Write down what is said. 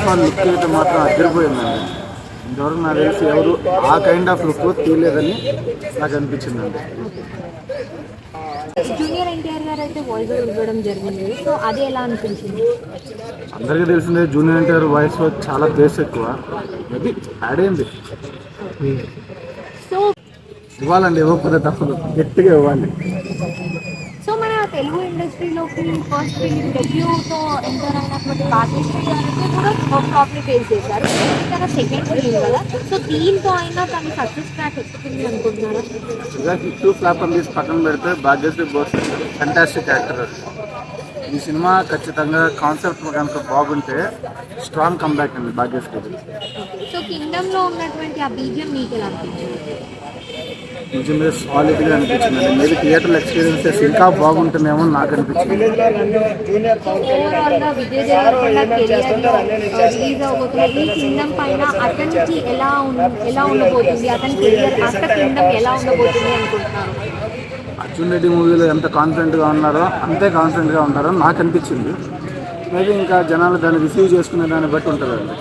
All look అయితే మాత్రం అదిరిపోయిందండి. ఇంతవరకు నాకు తెలిసి ఎవరు ఆ కైండ్ ఆఫ్ లుక్ తీయలేదని నాకు అనిపించిందండి. జూనియర్ ఎన్టీఆర్ గారు అయితే వాయిస్ ఇవ్వడం జరిగింది, సో అది ఎలా అనిపించింది? అందరికీ తెలిసిందే జూనియర్ ఎన్టీఆర్ వాయిస్ చాలా బేస్ ఎక్కువ, మేబీ యాడ్ అయింది. సో ఇవ్వాలండి, ఇవ్వకపోతే తప్పదు, గట్టిగా ఇవ్వాలి. సో మన తెలుగు ఇండస్ట్రీలోకి ఫస్ట్ ఫిలిం డెబ్యూతో ఎంటర్ అయినటువంటి భాగ్యశ్రీ గారికి కూడా ప్రాబ్లమ్ ఫేస్ చేశారు. తన సెకండ్ ఫిలిం కదా, సో దీంతో అయినా తన సక్సెస్ ట్రాక్ ఎక్కుతుంది అనుకుంటున్నారా? హిట్ ఫ్లాప్ అని తీసి పక్కన పెడితే భాగ్యశ్రీ బోస్ ఫెంటాస్టిక్ యాక్టర్. ఈ సినిమా ఖచ్చితంగా కాన్సెప్ట్ కనుక బాగుంటే స్ట్రాంగ్ కంబ్యాక్ అండి భాగ్యశ్రీ. సో కింగ్డమ్లో ఉన్నటువంటి ఆ బీజియం మీకు ఎలా అనిపించింది? నిజంగా సాలిడ్గా అనిపించింది. మేబీ థియేటర్ ఎక్స్పీరియన్సెస్ ఇంకా బాగుంటుందేమో నాకు అనిపించింది. ఓవరాల్గా విజయ్ దేవరకొండ కెరియర్లో రిలీజ్ అవబోతున్న ఈ కింగ్డమ్ పైన అతనికి ఎలా ఉండబోతుంది, అతని కెరియర్ ఆఫ్టర్ కింగ్డమ్ ఎలా ఉండబోతుంది అనుకుంటున్నారు? అర్జున్ రెడ్డి మూవీలో ఎంత కాన్ఫిడెంట్గా ఉన్నారో అంతే కాన్ఫిడెంట్గా ఉంటారో నాకు అనిపించింది. మేబీ ఇంకా జనాలు దాన్ని రిసీవ్ చేసుకునే దాన్ని బట్టి ఉంటుందండి.